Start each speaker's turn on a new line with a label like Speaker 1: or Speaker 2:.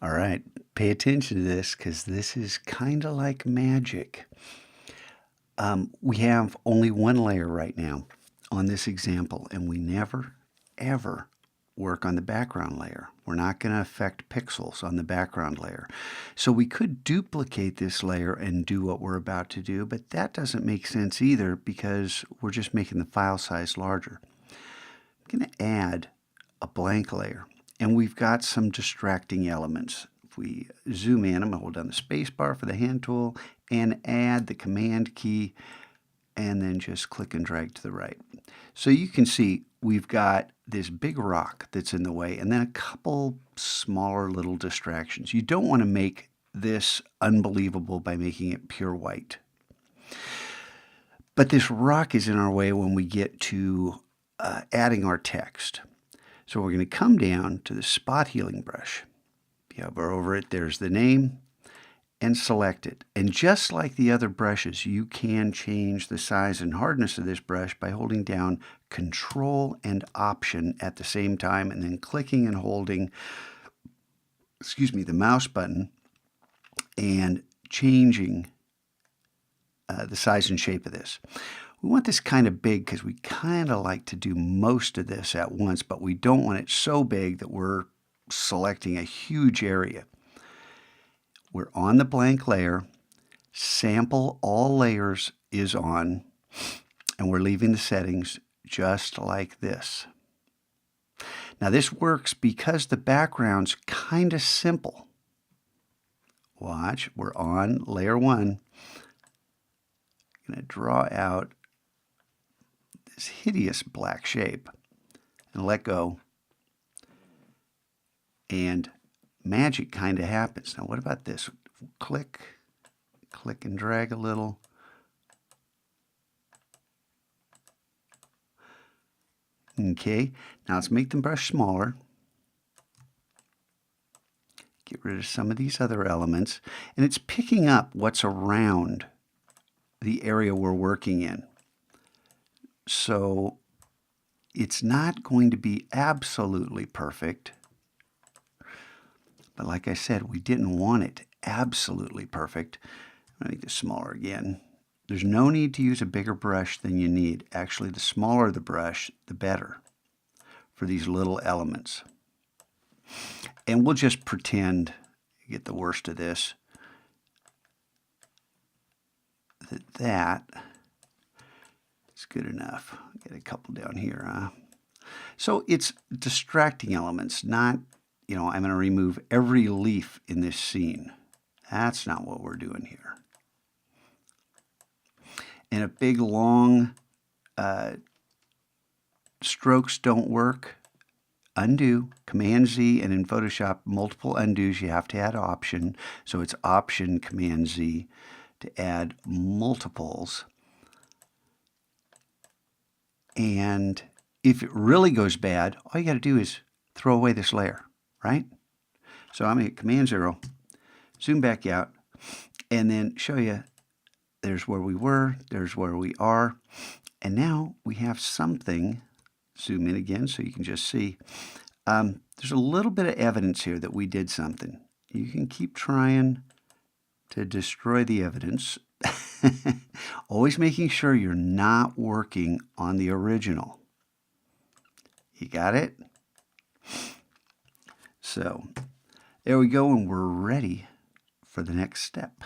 Speaker 1: All right, pay attention to this because this is kind of like magic. We have only one layer right now on this example, and we never, ever work on the background layer. We're not going to affect pixels on the background layer. So we could duplicate this layer and do what we're about to do, but that doesn't make sense either because we're just making the file size larger. I'm going to add a blank layer, and we've got some distracting elements. If we zoom in, I'm going to hold down the space bar for the hand tool and add the command key and then just click and drag to the right. So you can see we've got this big rock that's in the way and then a couple smaller little distractions. You don't want to make this unbelievable by making it pure white. But this rock is in our way when we get to adding our text. So we're going to come down to the spot healing brush. If you hover over it, there's the name, and select it. And just like the other brushes, you can change the size and hardness of this brush by holding down Control and Option at the same time and then clicking and holding, the mouse button and changing the size and shape of this. We want this kind of big because we kind of like to do most of this at once, but we don't want it so big that we're selecting a huge area. We're on the blank layer. Sample all layers is on, and we're leaving the settings just like this. Now this works because the background's kind of simple. Watch, we're on layer 1. I'm going to draw out this hideous black shape and let go, and magic kind of happens. Now what about this? Click and drag a little. Okay, now let's make the brush smaller. Get rid of some of these other elements, and it's picking up what's around the area we're working in. So it's not going to be absolutely perfect, but like I said, we didn't want it absolutely perfect. I'll make this smaller again. There's no need to use a bigger brush than you need. Actually, the smaller the brush, the better for these little elements. And we'll just pretend, get the worst of this, that is good enough. Get a couple down here. So it's distracting elements, not, I'm going to remove every leaf in this scene. That's not what we're doing here. And if big, long strokes don't work, undo, Command-Z, and in Photoshop, multiple undos, you have to add Option. So it's Option, Command-Z to add multiples. And if it really goes bad, all you got to do is throw away this layer, right? So I'm going to hit Command-0, zoom back out, and then show you there's where we were, there's where we are, and now we have something. Zoom in again so you can just see. There's a little bit of evidence here that we did something. You can keep trying to destroy the evidence, always making sure you're not working on the original. You got it? So there we go, and we're ready for the next step.